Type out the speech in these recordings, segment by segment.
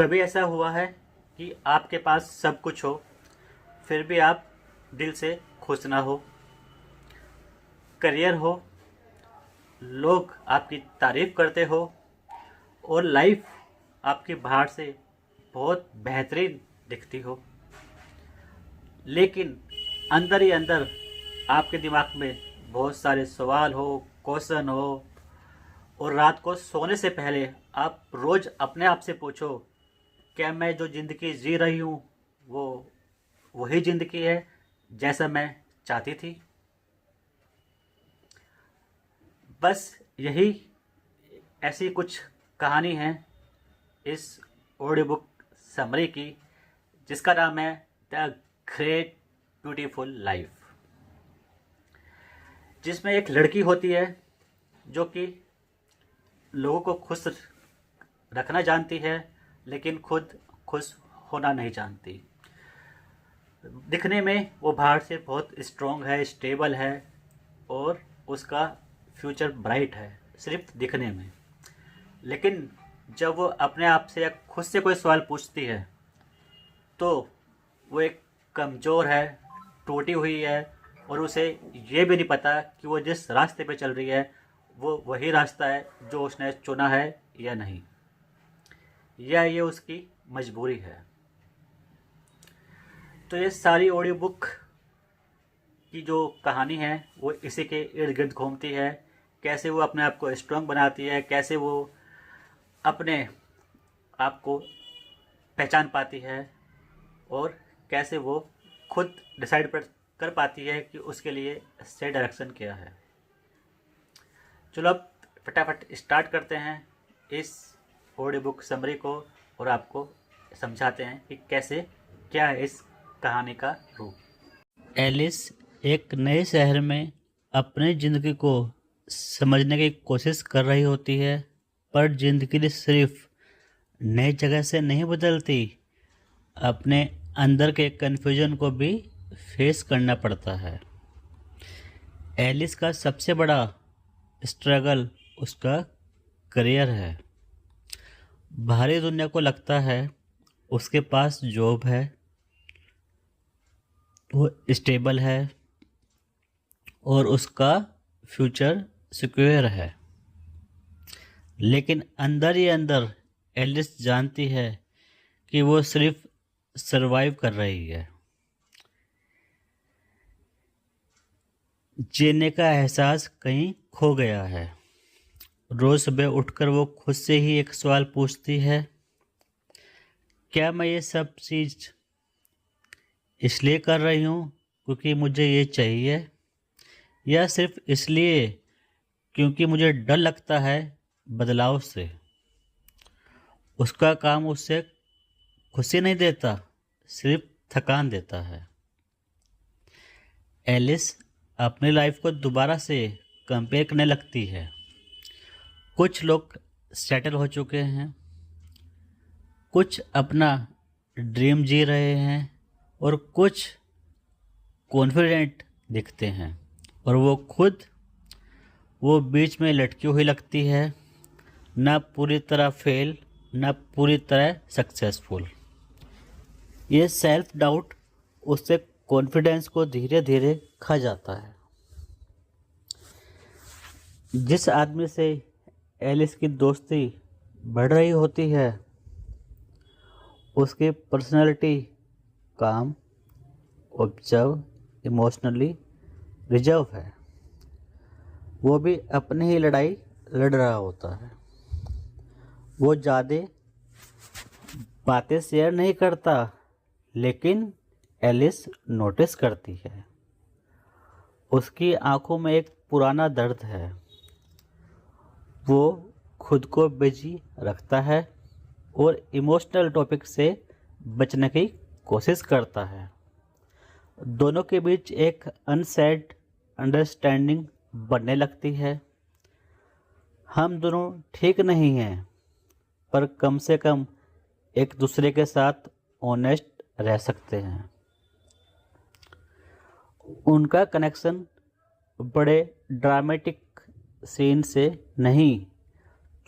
कभी ऐसा हुआ है कि आपके पास सब कुछ हो फिर भी आप दिल से खुश ना हो? करियर हो, लोग आपकी तारीफ करते हो और लाइफ आपकी बाहर से बहुत बेहतरीन दिखती हो, लेकिन अंदर ही अंदर आपके दिमाग में बहुत सारे सवाल हो, क्वेश्चन हो, और रात को सोने से पहले आप रोज़ अपने आप से पूछो, क्या मैं जो ज़िंदगी जी रही हूँ वो वही ज़िंदगी है जैसा मैं चाहती थी? बस यही ऐसी कुछ कहानी है इस ऑडियो बुक समरी की, जिसका नाम है द ग्रेट ब्यूटीफुल लाइफ, जिसमें एक लड़की होती है जो कि लोगों को खुश रखना जानती है लेकिन खुद खुश होना नहीं जानती। दिखने में वो बाहर से बहुत स्ट्रॉन्ग है, स्टेबल है और उसका फ्यूचर ब्राइट है सिर्फ दिखने में, लेकिन जब वो अपने आप से या खुद से कोई सवाल पूछती है तो वो एक कमज़ोर है, टूटी हुई है, और उसे ये भी नहीं पता कि वो जिस रास्ते पे चल रही है वो वही रास्ता है जो उसने चुना है या नहीं, या ये उसकी मजबूरी है। तो ये सारी ऑडियो बुक की जो कहानी है वो इसी के इर्द गिर्द घूमती है, कैसे वो अपने आप को स्ट्रॉन्ग बनाती है, कैसे वो अपने आप को पहचान पाती है और कैसे वो खुद डिसाइड कर पाती है कि उसके लिए सही डायरेक्शन क्या है। चलो अब फटाफट स्टार्ट करते हैं इस ऑडियो बुक समरी को और आपको समझाते हैं कि कैसे क्या है इस कहानी का रूप। एलिस एक नए शहर में अपनी ज़िंदगी को समझने की कोशिश कर रही होती है, पर ज़िंदगी सिर्फ नई जगह से नहीं बदलती, अपने अंदर के कन्फ्यूजन को भी फेस करना पड़ता है। एलिस का सबसे बड़ा स्ट्रगल उसका करियर है। बाहरी दुनिया को लगता है उसके पास जॉब है, वो स्टेबल है और उसका फ्यूचर सिक्योर है, लेकिन अंदर ही अंदर एलिस जानती है कि वो सिर्फ सरवाइव कर रही है। जीने का एहसास कहीं खो गया है। रोज़ सुबह उठकर वो खुद से ही एक सवाल पूछती है, क्या मैं ये सब चीज़ इसलिए कर रही हूँ क्योंकि मुझे ये चाहिए, या सिर्फ इसलिए क्योंकि मुझे डर लगता है बदलाव से? उसका काम उससे खुशी नहीं देता, सिर्फ थकान देता है। एलिस अपनी लाइफ को दोबारा से कंपेयर करने लगती है। कुछ लोग सेटल हो चुके हैं, कुछ अपना ड्रीम जी रहे हैं और कुछ कॉन्फिडेंट दिखते हैं, और वो बीच में लटकी हुई लगती है, ना पूरी तरह फेल ना पूरी तरह सक्सेसफुल। ये सेल्फ डाउट उससे कॉन्फिडेंस को धीरे धीरे खा जाता है। जिस आदमी से एलिस की दोस्ती बढ़ रही होती है उसकी पर्सनालिटी काम, ऑब्जर्व, इमोशनली रिजर्व है। वो भी अपनी ही लड़ाई लड़ रहा होता है। वो ज़्यादा बातें शेयर नहीं करता, लेकिन एलिस नोटिस करती है। उसकी आंखों में एक पुराना दर्द है। वो खुद को बिजी रखता है और इमोशनल टॉपिक से बचने की कोशिश करता है। दोनों के बीच एक अनसेड अंडरस्टैंडिंग बनने लगती है। हम दोनों ठीक नहीं हैं, पर कम से कम एक दूसरे के साथ ऑनेस्ट रह सकते हैं। उनका कनेक्शन बड़े ड्रामेटिक सीन से नहीं,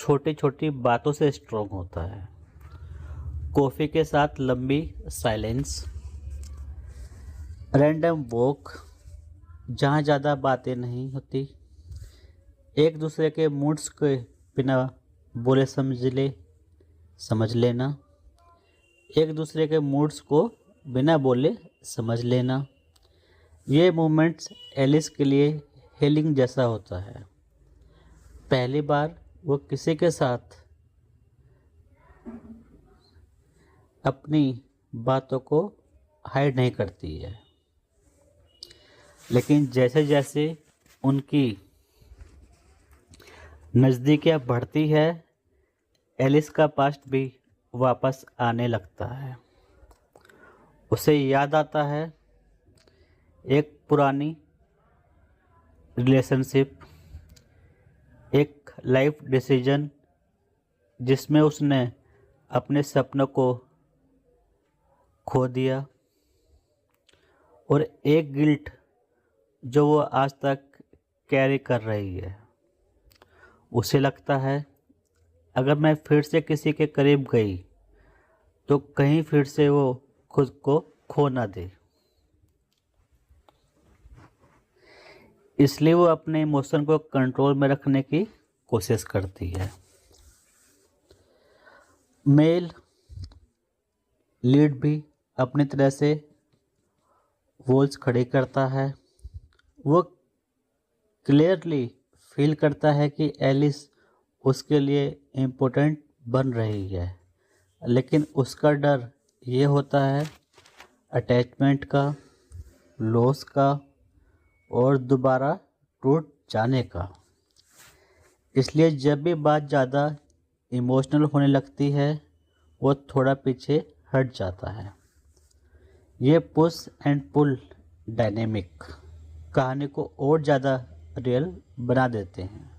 छोटी छोटी बातों से स्ट्रॉन्ग होता है। कॉफ़ी के साथ लंबी साइलेंस, रैंडम वॉक जहाँ ज़्यादा बातें नहीं होती, एक दूसरे के मूड्स के बिना बोले समझ लेना, एक दूसरे के मूड्स को बिना बोले समझ लेना। ये मोमेंट्स एलिस के लिए हीलिंग जैसा होता है। पहली बार वो किसी के साथ अपनी बातों को हाइड नहीं करती है, लेकिन जैसे जैसे उनकी नज़दीकियाँ बढ़ती है, एलिस का पास्ट भी वापस आने लगता है। उसे याद आता है एक पुरानी रिलेशनशिप, एक लाइफ डिसीजन जिसमें उसने अपने सपनों को खो दिया, और एक गिल्ट जो वो आज तक कैरी कर रही है। उसे लगता है अगर मैं फिर से किसी के करीब गई तो कहीं फिर से वो खुद को खो ना दे। इसलिए वो अपने इमोशन को कंट्रोल में रखने की कोशिश करती है। मेल लीड भी अपनी तरह से वॉल्स खड़ी करता है। वो क्लियरली फील करता है कि एलिस उसके लिए इम्पोर्टेंट बन रही है, लेकिन उसका डर ये होता है अटैचमेंट का, लॉस का और दोबारा टूट जाने का। इसलिए जब भी बात ज़्यादा इमोशनल होने लगती है, वो थोड़ा पीछे हट जाता है। ये पुश एंड पुल डायनेमिक कहानी को और ज़्यादा रियल बना देते हैं।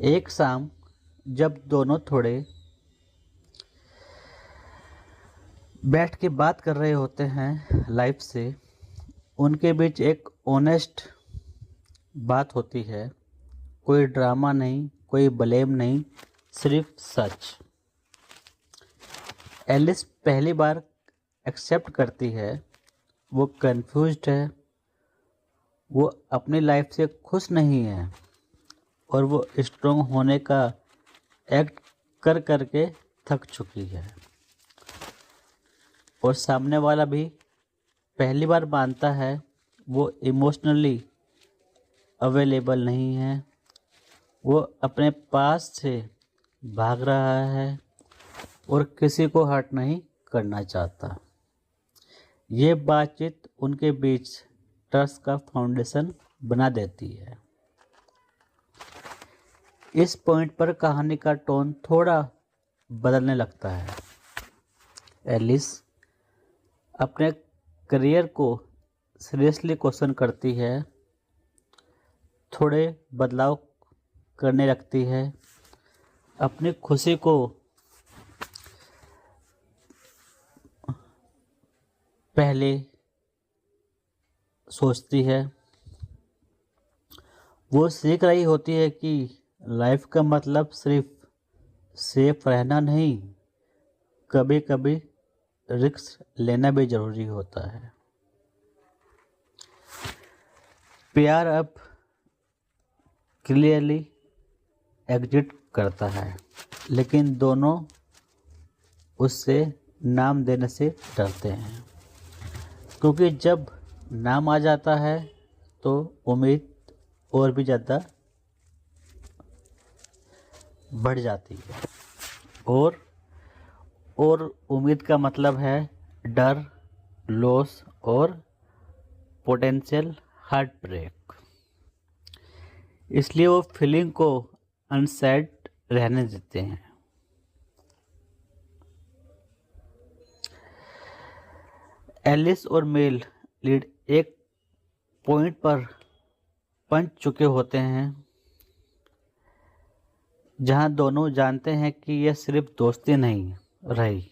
एक शाम जब दोनों थोड़े बैठ के बात कर रहे होते हैं लाइफ से, उनके बीच एक ऑनेस्ट बात होती है। कोई ड्रामा नहीं, कोई ब्लेम नहीं, सिर्फ सच। एलिस पहली बार एक्सेप्ट करती है वो कंफ्यूज्ड है, वो अपनी लाइफ से खुश नहीं है, और वो स्ट्रॉन्ग होने का एक्ट कर करके थक चुकी है। और सामने वाला भी पहली बार मानता है वो इमोशनली अवेलेबल नहीं है, वो अपने पास से भाग रहा है और किसी को हर्ट नहीं करना चाहता। ये बातचीत उनके बीच ट्रस्ट का फाउंडेशन बना देती है। इस पॉइंट पर कहानी का टोन थोड़ा बदलने लगता है। एलिस अपने करियर को सीरियसली क्वेश्चन करती है, थोड़े बदलाव करने लगती है, अपनी खुशी को पहले सोचती है। वो सीख रही होती है कि लाइफ का मतलब सिर्फ सेफ रहना नहीं, कभी कभी रिस्क लेना भी जरूरी होता है। प्यार अब क्लियरली एग्जिट करता है, लेकिन दोनों उससे नाम देने से डरते हैं, क्योंकि जब नाम आ जाता है तो उम्मीद और भी ज़्यादा बढ़ जाती है, और उम्मीद का मतलब है डर, लॉस और पोटेंशियल हार्ट ब्रेक। इसलिए वो फीलिंग को अनसेड रहने देते हैं। एलिस और मेल लीड एक पॉइंट पर पहुंच चुके होते हैं जहां दोनों जानते हैं कि यह सिर्फ दोस्ती नहीं रही,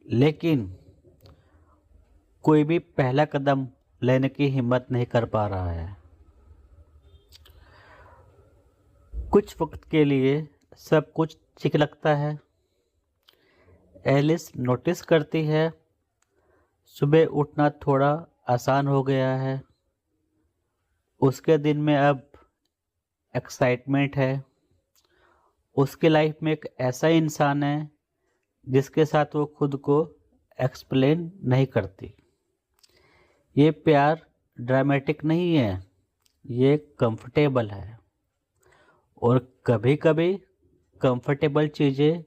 लेकिन कोई भी पहला कदम लेने की हिम्मत नहीं कर पा रहा है। कुछ वक्त के लिए सब कुछ ठीक लगता है। एलिस नोटिस करती है सुबह उठना थोड़ा आसान हो गया है। उसके दिन में अब एक्साइटमेंट है। उसकी लाइफ में एक ऐसा इंसान है जिसके साथ वो खुद को एक्सप्लेन नहीं करती। ये प्यार ड्रामेटिक नहीं है, ये कंफर्टेबल है। और कभी कभी कंफर्टेबल चीज़ें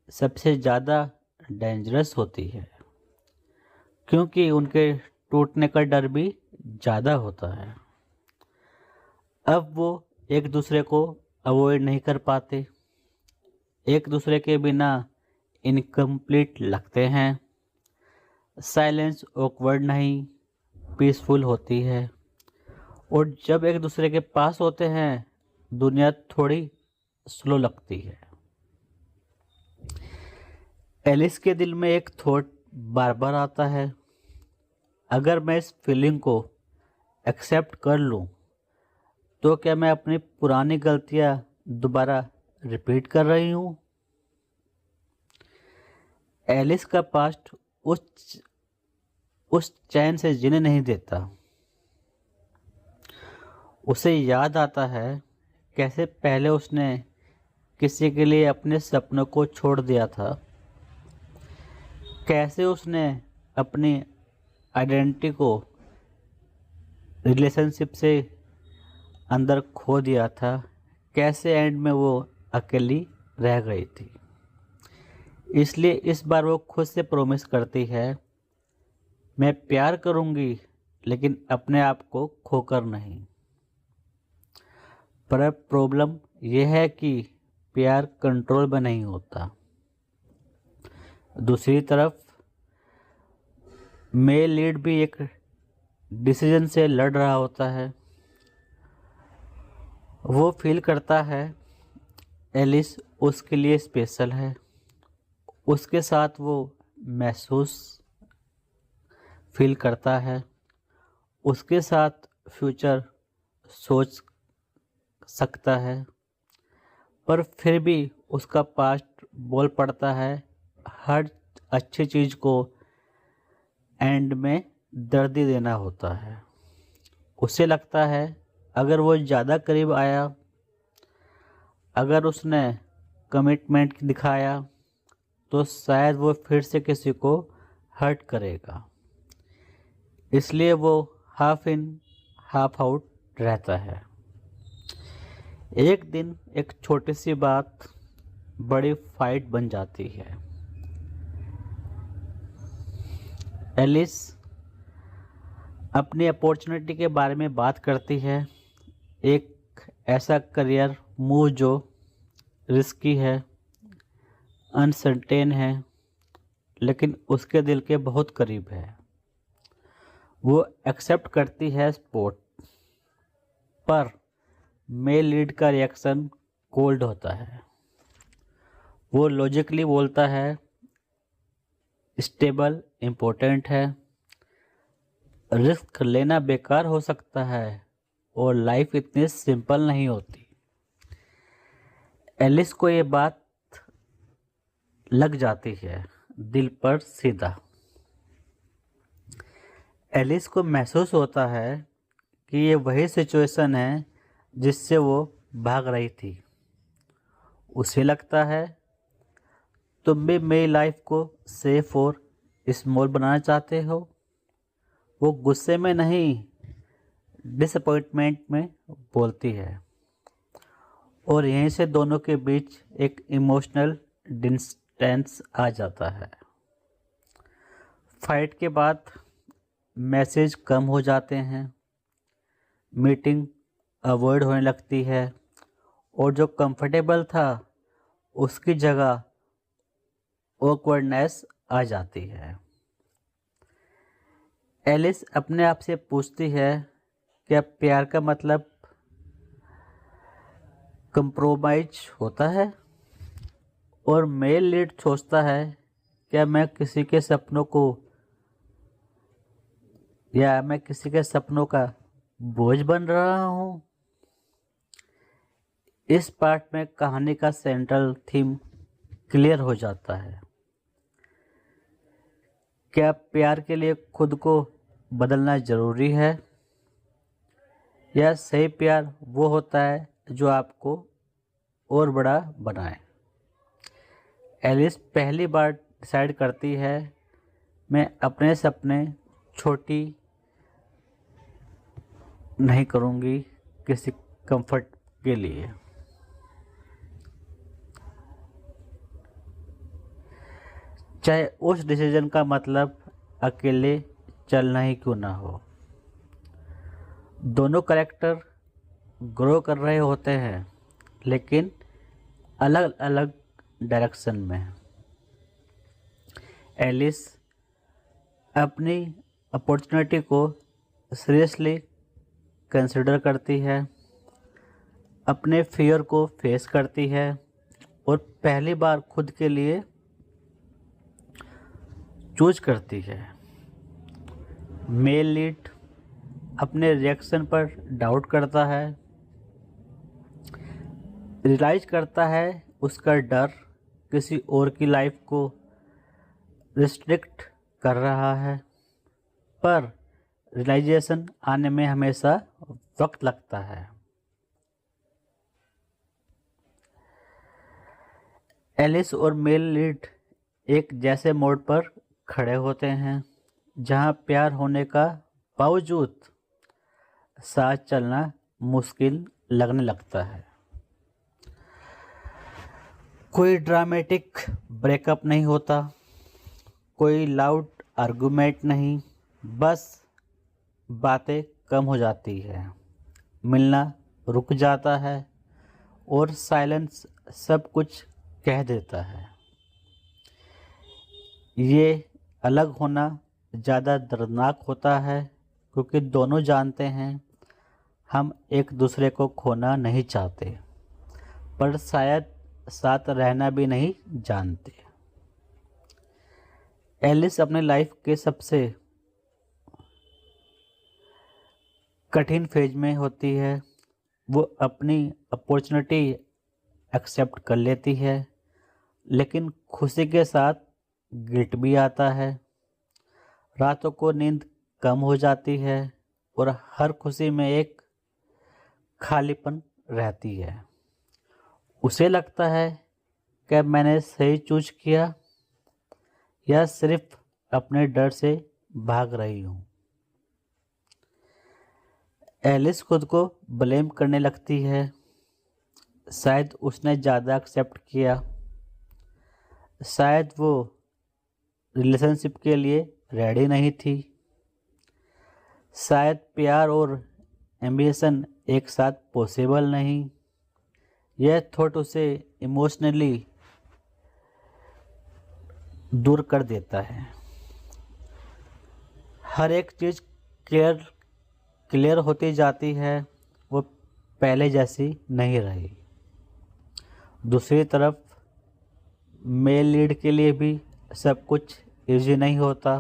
सबसे ज़्यादा डेंजरस होती है, क्योंकि उनके टूटने का डर भी ज़्यादा होता है। अब वो एक दूसरे को अवॉइड नहीं कर पाते, एक दूसरे के बिना इनकम्प्लीट लगते हैं। साइलेंस ऑकवर्ड नहीं, पीसफुल होती है। और जब एक दूसरे के पास होते हैं, दुनिया थोड़ी स्लो लगती है। एलिस के दिल में एक थॉट बार बार आता है, अगर मैं इस फीलिंग को एक्सेप्ट कर लूं, तो क्या मैं अपनी पुरानी गलतियां दोबारा रिपीट कर रही हूं? एलिस का पास्ट उस चैन से जीने नहीं देता। उसे याद आता है कैसे पहले उसने किसी के लिए अपने सपनों को छोड़ दिया था, कैसे उसने अपनी आइडेंटिटी को रिलेशनशिप से अंदर खो दिया था, कैसे एंड में वो अकेली रह गई थी। इसलिए इस बार वो खुद से प्रॉमिस करती है, मैं प्यार करूंगी लेकिन अपने आप को खोकर नहीं। पर प्रॉब्लम यह है कि प्यार कंट्रोल में नहीं होता। दूसरी तरफ मेल लीड भी एक डिसीजन से लड़ रहा होता है। वो फील करता है एलिस उसके लिए स्पेशल है, उसके साथ वो महसूस फील करता है, उसके साथ फ्यूचर सोच सकता है। पर फिर भी उसका पास्ट बोल पड़ता है, हर अच्छी चीज़ को एंड में दर्द ही देना होता है। उसे लगता है अगर वो ज़्यादा करीब आया, अगर उसने कमिटमेंट दिखाया, तो शायद वो फिर से किसी को हर्ट करेगा। इसलिए वो हाफ इन हाफ आउट रहता है। एक दिन एक छोटी सी बात बड़ी फाइट बन जाती है। एलिस अपनी अपॉर्चुनिटी के बारे में बात करती है, एक ऐसा करियर मूव जो रिस्की है, अनसर्टेन है, लेकिन उसके दिल के बहुत करीब है। वो एक्सेप्ट करती है सपोर्ट, पर मेल लीड का रिएक्शन कोल्ड होता है। वो लॉजिकली बोलता है स्टेबल इम्पोर्टेंट है, रिस्क लेना बेकार हो सकता है और लाइफ इतनी सिंपल नहीं होती। एलिस को ये बात लग जाती है दिल पर सीधा। एलिस को महसूस होता है कि ये वही सिचुएशन है जिससे वो भाग रही थी। उसे लगता है तुम भी मेरी लाइफ को सेफ और स्मॉल बनाना चाहते हो। वो गुस्से में नहीं, डिसअपॉइंटमेंट में बोलती है, और यहीं से दोनों के बीच एक इमोशनल डिस्टेंस आ जाता है। फाइट के बाद मैसेज कम हो जाते हैं, मीटिंग अवॉइड होने लगती है, और जो कंफर्टेबल था उसकी जगह ऑकवर्डनेस आ जाती है। एलिस अपने आप से पूछती है, क्या प्यार का मतलब कंप्रोमाइज होता है? और मेल लीड सोचता है, क्या मैं किसी के सपनों को या मैं किसी के सपनों का बोझ बन रहा हूँ? इस पार्ट में कहानी का सेंट्रल थीम क्लियर हो जाता है। क्या प्यार के लिए खुद को बदलना ज़रूरी है, या सही प्यार वो होता है जो आपको और बड़ा बनाए? एलिस पहली बार डिसाइड करती है, मैं अपने सपने छोटी नहीं करूँगी किसी कंफर्ट के लिए। चाहे उस डिसीजन का मतलब अकेले चलना ही क्यों ना हो। दोनों कैरेक्टर ग्रो कर रहे होते हैं, लेकिन अलग अलग डायरेक्शन में। एलिस अपनी अपॉर्चुनिटी को सीरियसली कंसिडर करती है, अपने फियर को फेस करती है और पहली बार खुद के लिए चूज करती है। मेल लीड अपने रिएक्शन पर डाउट करता है, रियलाइज करता है उसका डर किसी और की लाइफ को रिस्ट्रिक्ट कर रहा है, पर रियलाइजेशन आने में हमेशा वक्त लगता है। एलिस और मेल लीड एक जैसे मोड़ पर खड़े होते हैं, जहां प्यार होने का बावजूद साथ चलना मुश्किल लगने लगता है। कोई ड्रामेटिक ब्रेकअप नहीं होता, कोई लाउड आर्गुमेंट नहीं, बस बातें कम हो जाती है, मिलना रुक जाता है और साइलेंस सब कुछ कह देता है। ये अलग होना ज़्यादा दर्दनाक होता है, क्योंकि दोनों जानते हैं हम एक दूसरे को खोना नहीं चाहते, पर शायद साथ रहना भी नहीं जानते। एलिस अपने लाइफ के सबसे कठिन फेज में होती है। वो अपनी अपॉर्चुनिटी एक्सेप्ट कर लेती है, लेकिन खुशी के साथ गिल्ट भी आता है। रातों को नींद कम हो जाती है और हर खुशी में एक खालीपन रहती है। उसे लगता है कि मैंने सही चूज किया या सिर्फ अपने डर से भाग रही हूँ। एलिस खुद को ब्लेम करने लगती है, शायद उसने ज़्यादा एक्सेप्ट किया, शायद वो रिलेशनशिप के लिए रेडी नहीं थी, शायद प्यार और एम्बिशन एक साथ पॉसिबल नहीं। यह थॉट उसे इमोशनली दूर कर देता है। हर एक चीज़ क्लियर होती जाती है, वो पहले जैसी नहीं रही। दूसरी तरफ मेल लीड के लिए भी सब कुछ इजी नहीं होता।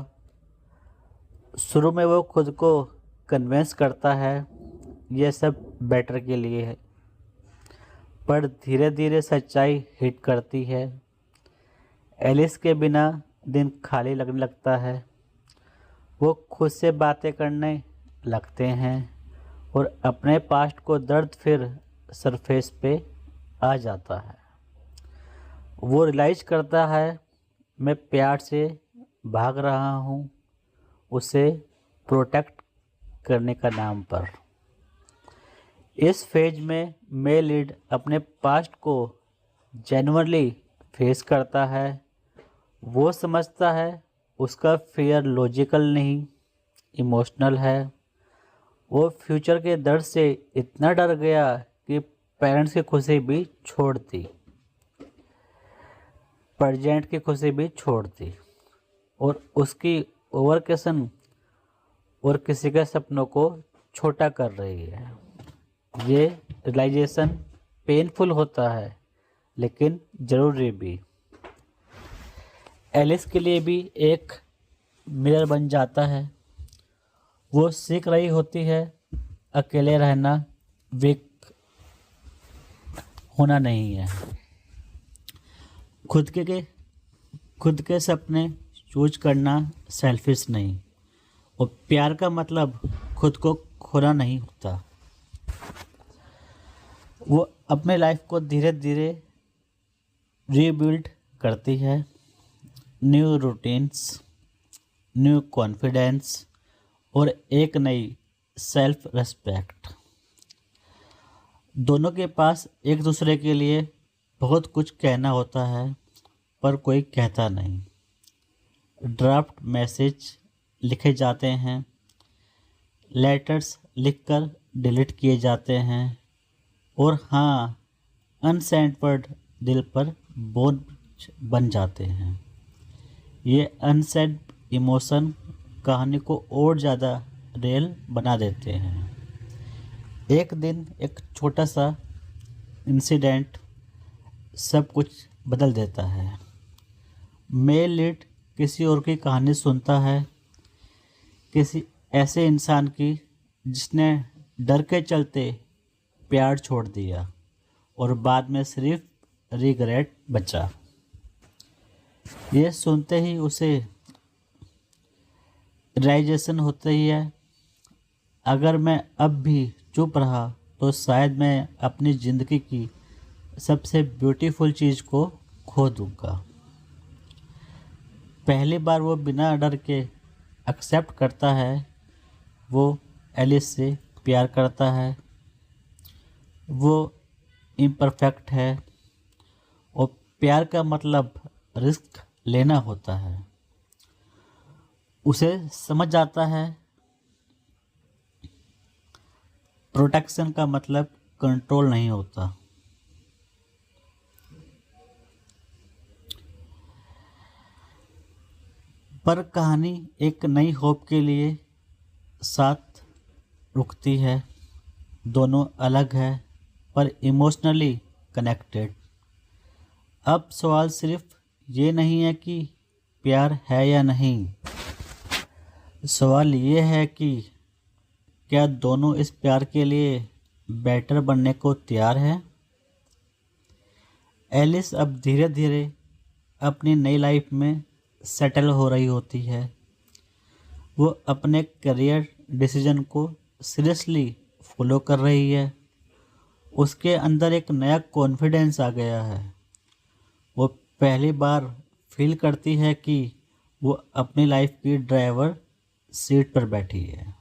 शुरू में वो खुद को कन्विंस करता है ये सब बेटर के लिए है, पर धीरे धीरे सच्चाई हिट करती है। एलिस के बिना दिन खाली लगने लगता है। वो खुद से बातें करने लगते हैं और अपने पास्ट को दर्द फिर सरफेस पे आ जाता है। वो रियलाइज करता है मैं प्यार से भाग रहा हूँ, उसे प्रोटेक्ट करने का नाम पर। इस फेज में मेल लीड अपने पास्ट को जेन्युइनली फेस करता है। वो समझता है उसका फियर लॉजिकल नहीं, इमोशनल है। वो फ्यूचर के दर्द से इतना डर गया कि पेरेंट्स की खुशी भी छोड़ दी, प्रेजेंट की खुशी भी छोड़ दी, और उसकी ओवरकेशन और किसी के सपनों को छोटा कर रही है। ये रियलाइजेशन पेनफुल होता है, लेकिन ज़रूरी भी। एलिस के लिए भी एक मिरर बन जाता है। वो सीख रही होती है अकेले रहना वीक होना नहीं है। खुद के सपने चूज करना सेल्फिश नहीं, और प्यार का मतलब खुद को खोना नहीं होता। वो अपने लाइफ को धीरे धीरे रीबिल्ड करती है। न्यू रूटीन्स, न्यू कॉन्फिडेंस और एक नई सेल्फ रेस्पेक्ट। दोनों के पास एक दूसरे के लिए बहुत कुछ कहना होता है, पर कोई कहता नहीं। ड्राफ्ट मैसेज लिखे जाते हैं, लेटर्स लिखकर डिलीट किए जाते हैं, और हाँ, अनसेंड वर्ड दिल पर बोझ बन जाते हैं। ये अनसेंड इमोशन कहानी को और ज़्यादा रियल बना देते हैं। एक दिन एक छोटा सा इंसिडेंट सब कुछ बदल देता है। मेल लीड किसी और की कहानी सुनता है, किसी ऐसे इंसान की जिसने डर के चलते प्यार छोड़ दिया और बाद में सिर्फ रिग्रेट बचा। ये सुनते ही उसे रियलाइजेशन होती है, अगर मैं अब भी चुप रहा तो शायद मैं अपनी ज़िंदगी की सबसे ब्यूटीफुल चीज़ को खो दूँगा। पहली बार वो बिना डर के एक्सेप्ट करता है, वो एलिस से प्यार करता है। वो इम्परफेक्ट है और प्यार का मतलब रिस्क लेना होता है। उसे समझ आता है प्रोटेक्शन का मतलब कंट्रोल नहीं होता। पर कहानी एक नई होप के लिए साथ रुकती है। दोनों अलग है पर इमोशनली कनेक्टेड। अब सवाल सिर्फ ये नहीं है कि प्यार है या नहीं, सवाल ये है कि क्या दोनों इस प्यार के लिए बेटर बनने को तैयार हैं। एलिस अब धीरे धीरे अपनी नई लाइफ में सेटल हो रही होती है। वो अपने करियर डिसीजन को सीरियसली फॉलो कर रही है। उसके अंदर एक नया कॉन्फिडेंस आ गया है। वो पहली बार फील करती है कि वो अपनी लाइफ की ड्राइवर सीट पर बैठी है।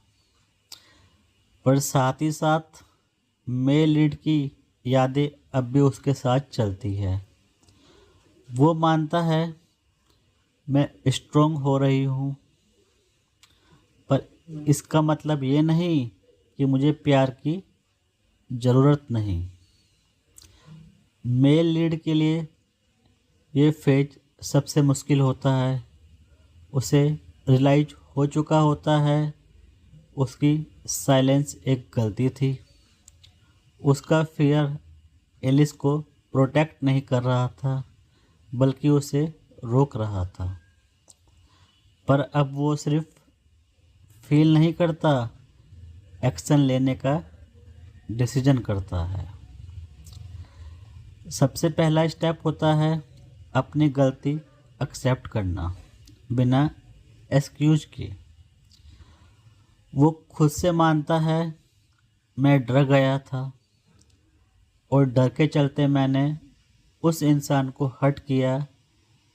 पर साथ ही साथ मेल लीड की यादें अब भी उसके साथ चलती है। वो मानता है मैं स्ट्रोंग हो रही हूँ, पर इसका मतलब ये नहीं कि मुझे प्यार की ज़रूरत नहीं। मेल लीड के लिए ये फेज सबसे मुश्किल होता है। उसे रियलाइज हो चुका होता है उसकी साइलेंस एक गलती थी। उसका फियर एलिस को प्रोटेक्ट नहीं कर रहा था, बल्कि उसे रोक रहा था। पर अब वो सिर्फ फील नहीं करता, एक्शन लेने का डिसीजन करता है। सबसे पहला स्टेप होता है अपनी गलती एक्सेप्ट करना बिना एक्सक्यूज के। वो खुद से मानता है मैं डर गया था और डर के चलते मैंने उस इंसान को हर्ट किया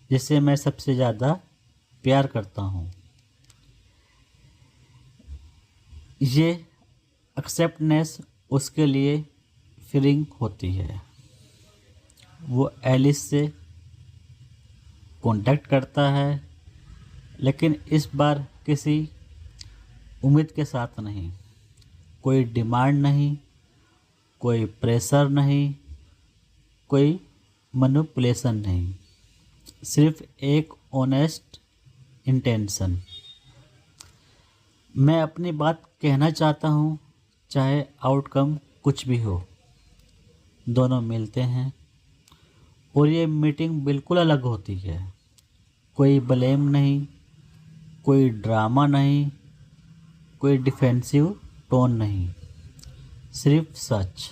जिसे मैं सबसे ज़्यादा प्यार करता हूँ। ये एक्सेप्टनेस उसके लिए फ्रीइंग होती है। वो एलिस से कांटेक्ट करता है, लेकिन इस बार किसी उम्मीद के साथ नहीं। कोई डिमांड नहीं, कोई प्रेशर नहीं, कोई मैनिपुलेशन नहीं, सिर्फ एक ऑनेस्ट इंटेंशन। मैं अपनी बात कहना चाहता हूँ, चाहे आउटकम कुछ भी हो। दोनों मिलते हैं और ये मीटिंग बिल्कुल अलग होती है। कोई ब्लेम नहीं, कोई ड्रामा नहीं, कोई डिफेंसिव टोन नहीं, सिर्फ सच।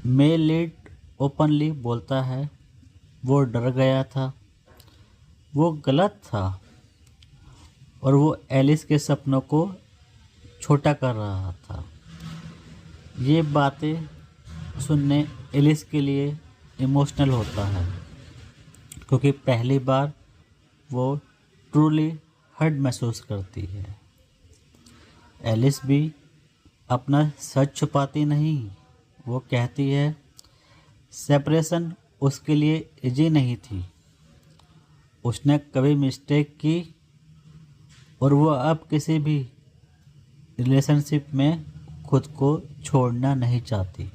मेल लीड ओपनली बोलता है वो डर गया था, वो गलत था और वो एलिस के सपनों को छोटा कर रहा था। ये बातें सुनने एलिस के लिए इमोशनल होता है, क्योंकि पहली बार वो ट्रूली हर्ट महसूस करती है। एलिस भी अपना सच छुपाती नहीं। वो कहती है सेपरेशन उसके लिए इजी नहीं थी। उसने कभी मिस्टेक की और वो अब किसी भी रिलेशनशिप में खुद को छोड़ना नहीं चाहती।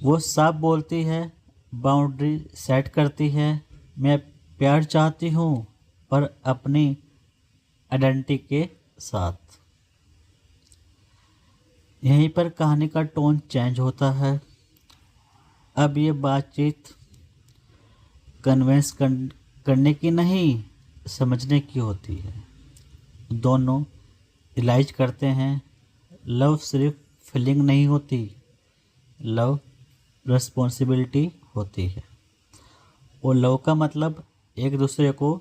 वो साफ बोलती है, बाउंड्री सेट करती है। मैं प्यार चाहती हूँ, पर अपनी आइडेंटिटी के साथ। यहीं पर कहानी का टोन चेंज होता है। अब ये बातचीत कन्विंस करने की नहीं, समझने की होती है। दोनों रियलाइज करते हैं लव सिर्फ फीलिंग नहीं होती, लव रिस्पॉन्सिबिलिटी होती है। और लव का मतलब एक दूसरे को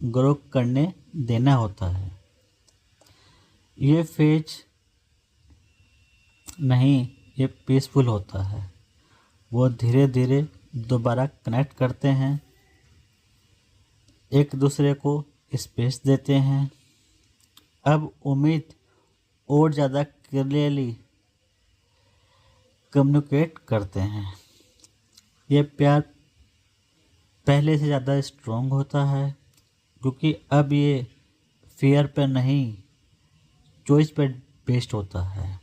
ग्रो करने देना होता है। ये फेज नहीं, ये पीसफुल होता है। वो धीरे धीरे दोबारा कनेक्ट करते हैं, एक दूसरे को स्पेस देते हैं। अब उम्मीद और ज़्यादा क्लियरली कम्युनिकेट करते हैं। ये प्यार पहले से ज़्यादा स्ट्रॉन्ग होता है, क्योंकि अब ये फियर पर नहीं, चॉइस पर बेस्ड होता है।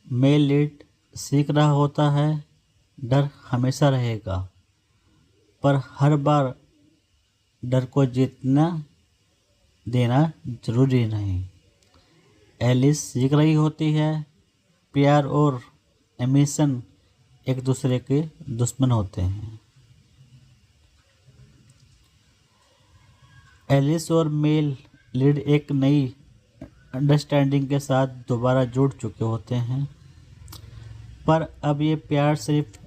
मेल लीड सीख रहा होता है डर हमेशा रहेगा, पर हर बार डर को जीतना देना जरूरी नहीं। एलिस सीख रही होती है प्यार और एम्बिशन एक दूसरे के दुश्मन होते हैं। एलिस और मेल लीड एक नई अंडरस्टैंडिंग के साथ दोबारा जुड़ चुके होते हैं, पर अब ये प्यार सिर्फ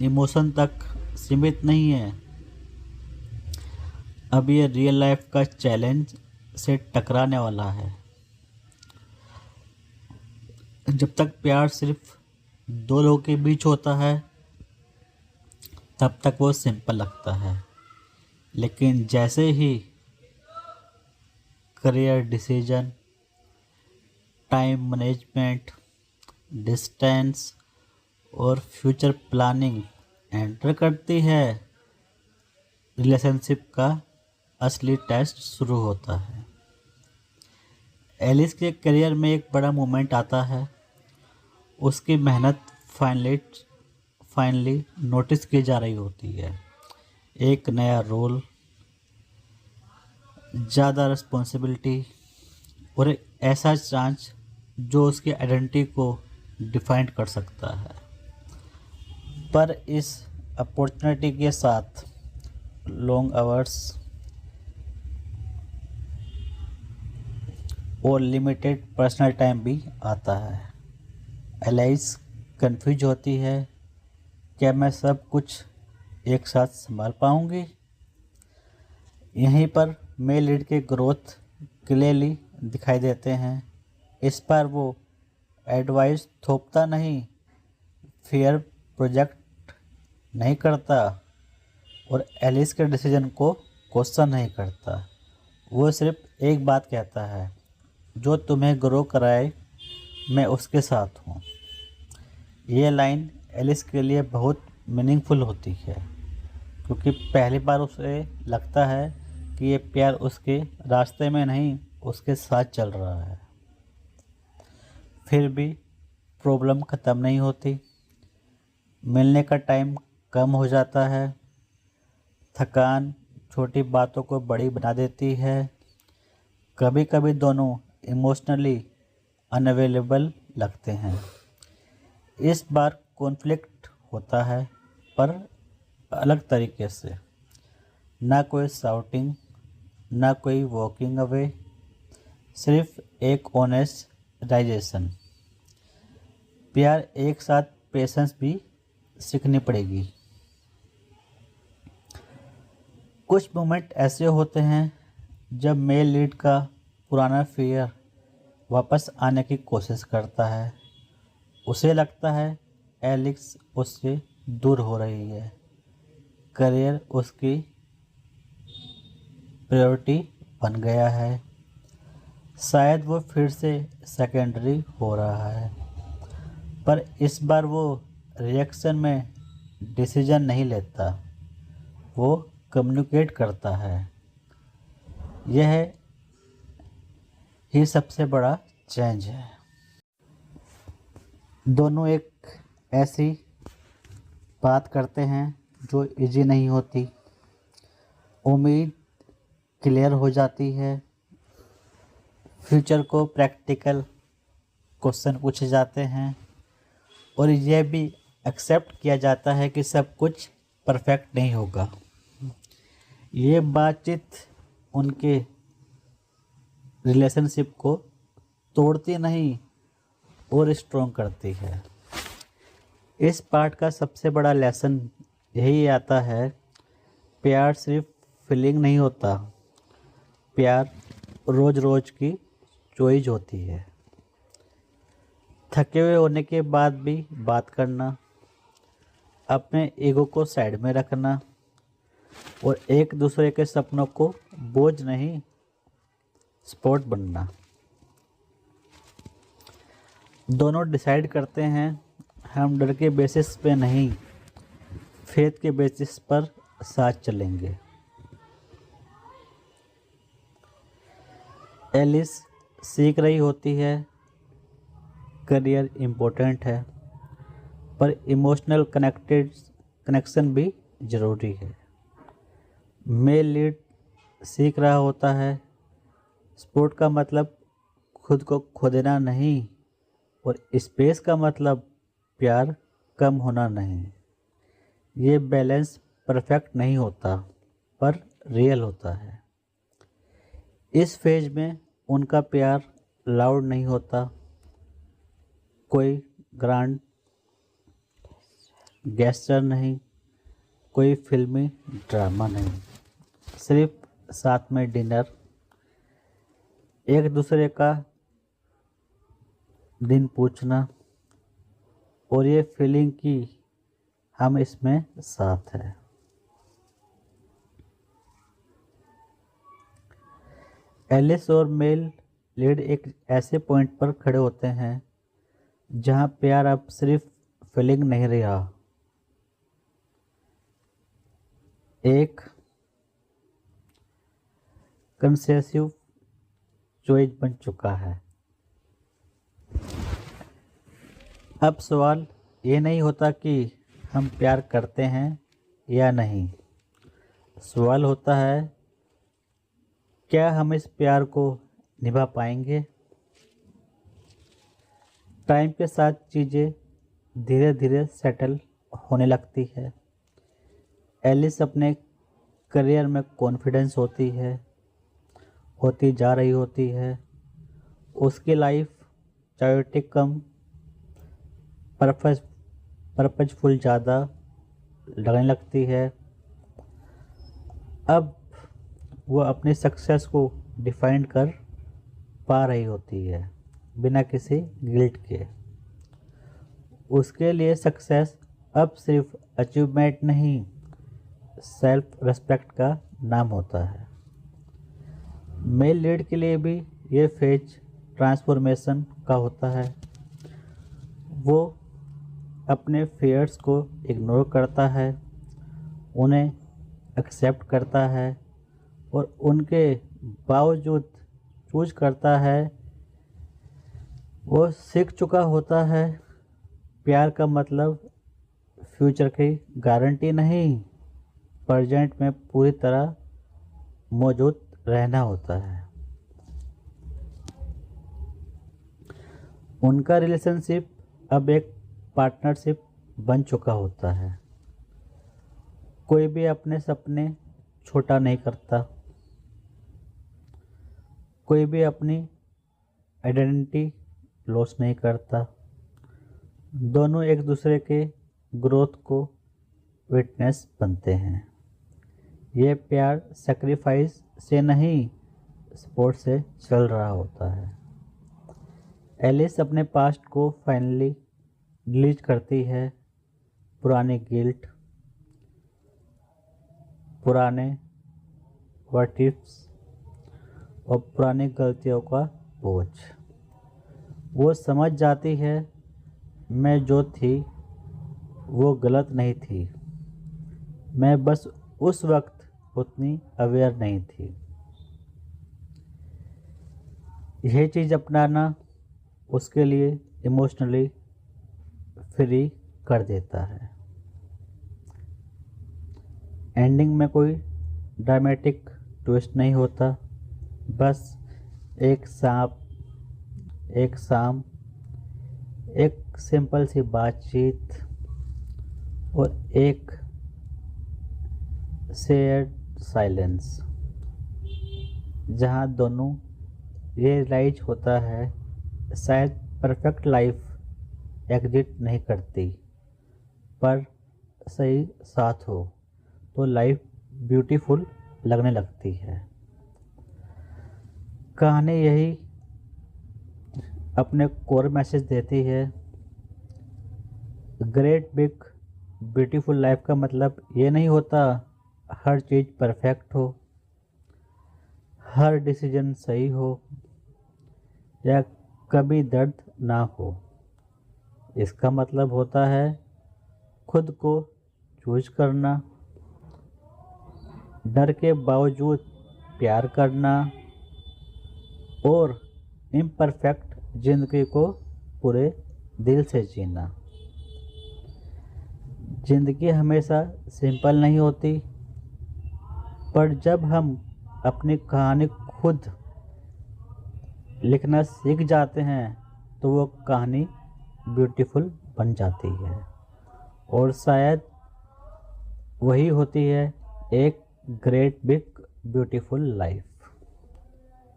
इमोशन तक सीमित नहीं है। अब ये रियल लाइफ का चैलेंज से टकराने वाला है। जब तक प्यार सिर्फ दो लोगों के बीच होता है, तब तक वो सिंपल लगता है। लेकिन जैसे ही career decision, time management, distance और फ्यूचर प्लानिंग एंटर करती है, रिलेशनशिप का असली टेस्ट शुरू होता है। एलिस के करियर में एक बड़ा मोमेंट आता है। उसकी मेहनत फाइनली नोटिस की जा रही होती है। एक नया रोल, ज़्यादा रिस्पॉन्सिबिलिटी और एक ऐसा चांस जो उसकी आइडेंटिटी को डिफाइन कर सकता है। पर इस अपॉर्चुनिटी के साथ लॉन्ग आवर्स और लिमिटेड पर्सनल टाइम भी आता है। एलाइस कंफ्यूज होती है, क्या मैं सब कुछ एक साथ संभाल पाऊंगी? यहीं पर मेल लीड के ग्रोथ क्लियरली दिखाई देते हैं। इस पर वो एडवाइस थोपता नहीं, फेयर प्रोजेक्ट नहीं करता और एलिस के डिसीजन को क्वेश्चन नहीं करता। वो सिर्फ एक बात कहता है, जो तुम्हें ग्रो कराए मैं उसके साथ हूँ। ये लाइन एलिस के लिए बहुत मीनिंगफुल होती है, क्योंकि पहली बार उसे लगता है कि ये प्यार उसके रास्ते में नहीं, उसके साथ चल रहा है। फिर भी प्रॉब्लम ख़त्म नहीं होती। मिलने का टाइम कम हो जाता है। थकान छोटी बातों को बड़ी बना देती है। कभी कभी दोनों इमोशनली अनअवेलेबल लगते हैं। इस बार कॉन्फ्लिक्ट होता है, पर अलग तरीके से। ना कोई शाउटिंग, ना कोई वॉकिंग अवे, सिर्फ एक ऑनेस्ट रियलाइजेशन। प्यार एक साथ पेशेंस भी सीखनी पड़ेगी। कुछ मोमेंट ऐसे होते हैं जब मेल लीड का पुराना फियर वापस आने की कोशिश करता है। उसे लगता है एलिक्स उससे दूर हो रही है, करियर उसकी प्रायोरिटी बन गया है, शायद वो फिर से सेकेंडरी हो रहा है। पर इस बार वो रिएक्शन में डिसीजन नहीं लेता, वो कम्युनिकेट करता है। यह ही सबसे बड़ा चेंज है। दोनों एक ऐसी बात करते हैं जो इजी नहीं होती। उम्मीद क्लियर हो जाती है, फ्यूचर को प्रैक्टिकल क्वेश्चन पूछे जाते हैं और यह भी एक्सेप्ट किया जाता है कि सब कुछ परफेक्ट नहीं होगा। ये बातचीत उनके रिलेशनशिप को तोड़ती नहीं और स्ट्रॉन्ग करती है। इस पार्ट का सबसे बड़ा लेसन यही आता है, प्यार सिर्फ फीलिंग नहीं होता, प्यार रोज रोज की चॉइस होती है। थके हुए होने के बाद भी बात करना, अपने ईगो को साइड में रखना और एक दूसरे के सपनों को बोझ नहीं सपोर्ट बनना। दोनों डिसाइड करते हैं हम डर के बेसिस पे नहीं, फेथ के बेसिस पर साथ चलेंगे। एलिस सीख रही होती है करियर इम्पोर्टेंट है, पर इमोशनल कनेक्शन भी ज़रूरी है। मेल लीड सीख रहा होता है सपोर्ट का मतलब खुद को खो देना नहीं और स्पेस का मतलब प्यार कम होना नहीं। ये बैलेंस परफेक्ट नहीं होता पर रियल होता है। इस फेज में उनका प्यार लाउड नहीं होता, कोई ग्रांड गेस्चर नहीं, कोई फिल्मी ड्रामा नहीं, सिर्फ साथ में डिनर, एक दूसरे का दिन पूछना और ये फीलिंग कि हम इसमें साथ हैं। एलिस और मेल लीड एक ऐसे पॉइंट पर खड़े होते हैं जहां प्यार अब सिर्फ फीलिंग नहीं रहा, एक कंसेसिव चॉइस बन चुका है। अब सवाल ये नहीं होता कि हम प्यार करते हैं या नहीं, सवाल होता है क्या हम इस प्यार को निभा पाएंगे। टाइम के साथ चीज़ें धीरे धीरे सेटल होने लगती है। एलिस अपने करियर में कॉन्फिडेंस होती जा रही होती है, उसकी लाइफ चायोटिक कम पर्पजफुल ज़्यादा लगने लगती है। अब वो अपनी सक्सेस को डिफाइन कर पा रही होती है बिना किसी गिल्ट के। उसके लिए सक्सेस अब सिर्फ अचीवमेंट नहीं, सेल्फ रेस्पेक्ट का नाम होता है। मेल लीड के लिए भी ये फेज ट्रांसफॉर्मेशन का होता है। वो अपने फियर्स को इग्नोर करता है, उन्हें एक्सेप्ट करता है और उनके बावजूद चूज करता है। वो सीख चुका होता है प्यार का मतलब फ्यूचर की गारंटी नहीं, प्रेजेंट में पूरी तरह मौजूद रहना होता है। उनका रिलेशनशिप अब एक पार्टनरशिप बन चुका होता है। कोई भी अपने सपने छोटा नहीं करता, कोई भी अपनी आइडेंटिटी लॉस नहीं करता। दोनों एक दूसरे के ग्रोथ को विटनेस बनते हैं। ये प्यार सेक्रीफाइस से नहीं, सपोर्ट से चल रहा होता है। एलिस अपने पास्ट को फाइनली डिलीट करती है। पुराने गिल्ट, पुराने व्हाट इफ्स और पुरानी गलतियों का बोझ। वो समझ जाती है मैं जो थी वो गलत नहीं थी, मैं बस उस वक्त उतनी अवेयर नहीं थी। यह चीज़ अपनाना उसके लिए इमोशनली फ्री कर देता है। एंडिंग में कोई ड्रामेटिक ट्विस्ट नहीं होता, बस एक शाम, एक सिंपल सी बातचीत और एक शेयर्ड साइलेंस, जहाँ दोनों ये रियलाइज होता है शायद परफेक्ट लाइफ एग्जिस्ट नहीं करती, पर सही साथ हो तो लाइफ ब्यूटीफुल लगने लगती है। कहानी यही अपने कोर मैसेज देती है। ग्रेट बिग ब्यूटीफुल लाइफ का मतलब ये नहीं होता हर चीज़ परफेक्ट हो, हर डिसीजन सही हो या कभी दर्द ना हो। इसका मतलब होता है खुद को चूज करना, डर के बावजूद प्यार करना और इम्परफेक्ट जिंदगी को पूरे दिल से जीना। जिंदगी हमेशा सिंपल नहीं होती, पर जब हम अपनी कहानी खुद लिखना सीख जाते हैं तो वो कहानी ब्यूटीफुल बन जाती है। और शायद वही होती है एक ग्रेट बिग ब्यूटीफुल लाइफ।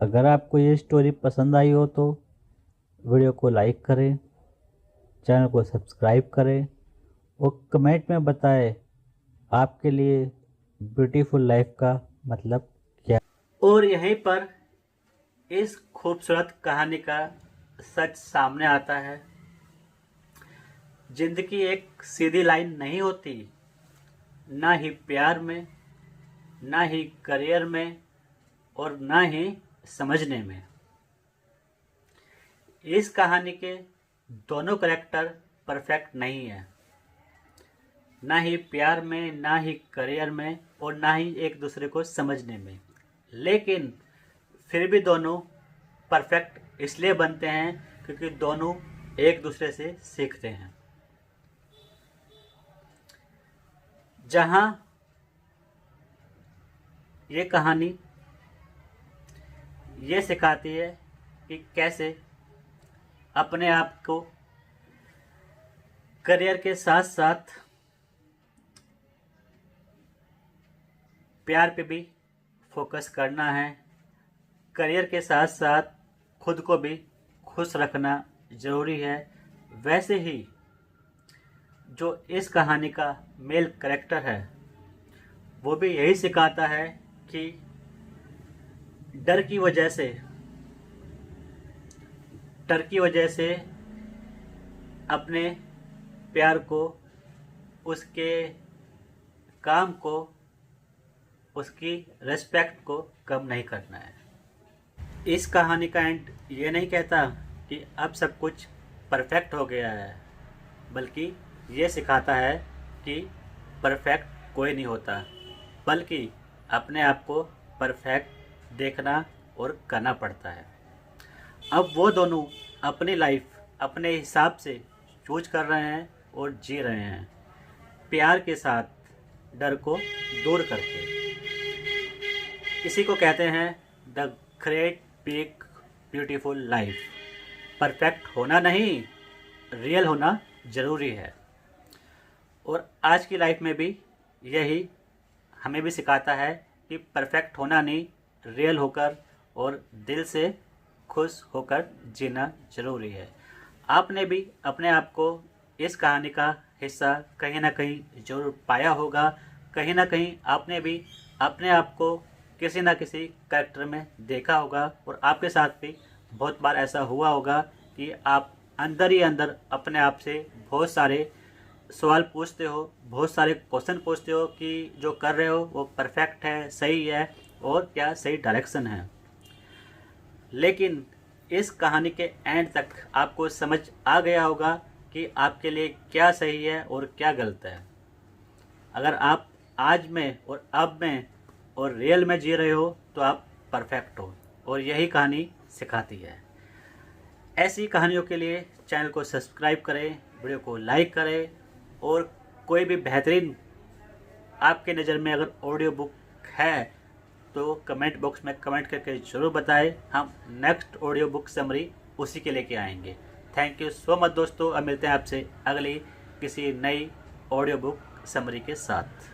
अगर आपको ये स्टोरी पसंद आई हो तो वीडियो को लाइक करें, चैनल को सब्सक्राइब करें और कमेंट में बताएं आपके लिए ब्यूटीफुल लाइफ का मतलब क्या। और यहीं पर इस खूबसूरत कहानी का सच सामने आता है। जिंदगी एक सीधी लाइन नहीं होती, ना ही प्यार में, ना ही करियर में और ना ही समझने में। इस कहानी के दोनों कैरेक्टर परफेक्ट नहीं है, ना ही प्यार में, ना ही करियर में और ना ही एक दूसरे को समझने में। लेकिन फिर भी दोनों परफेक्ट इसलिए बनते हैं क्योंकि दोनों एक दूसरे से सीखते हैं। जहां ये कहानी ये सिखाती है कि कैसे अपने आप को करियर के साथ साथ प्यार पे भी फोकस करना है, करियर के साथ साथ खुद को भी खुश रखना ज़रूरी है। वैसे ही जो इस कहानी का मेल कैरेक्टर है वो भी यही सिखाता है कि डर की वजह से अपने प्यार को, उसके काम को, उसकी रिस्पेक्ट को कम नहीं करना है। इस कहानी का एंड ये नहीं कहता कि अब सब कुछ परफेक्ट हो गया है, बल्कि ये सिखाता है कि परफेक्ट कोई नहीं होता, बल्कि अपने आप को परफेक्ट देखना और करना पड़ता है। अब वो दोनों अपनी लाइफ अपने हिसाब से चूज कर रहे हैं और जी रहे हैं, प्यार के साथ, डर को दूर करके। इसी को कहते हैं the great big beautiful life. Perfect होना नहीं, रियल होना ज़रूरी है। और आज की लाइफ में भी यही हमें भी सिखाता है कि परफेक्ट होना नहीं, रियल होकर और दिल से खुश होकर जीना ज़रूरी है। आपने भी अपने आप को इस कहानी का हिस्सा कहीं ना कहीं ज़रूर पाया होगा। कहीं ना कहीं आपने भी अपने आप को किसी ना किसी कैरेक्टर में देखा होगा और आपके साथ भी बहुत बार ऐसा हुआ होगा कि आप अंदर ही अंदर अपने आप से बहुत सारे सवाल पूछते हो, बहुत सारे क्वेश्चन पूछते हो कि जो कर रहे हो वो परफेक्ट है, सही है और क्या सही डायरेक्शन है। लेकिन इस कहानी के एंड तक आपको समझ आ गया होगा कि आपके लिए क्या सही है और क्या गलत है। अगर आप आज में और अब में और रियल में जी रहे हो तो आप परफेक्ट हो और यही कहानी सिखाती है। ऐसी कहानियों के लिए चैनल को सब्सक्राइब करें, वीडियो को लाइक करें और कोई भी बेहतरीन आपके नज़र में अगर ऑडियो बुक है तो कमेंट बॉक्स में कमेंट करके ज़रूर बताएं। हम नेक्स्ट ऑडियो बुक समरी उसी के लेके आएंगे। थैंक यू सो मच दोस्तों। अब मिलते हैं आपसे अगली किसी नई ऑडियो बुक समरी के साथ।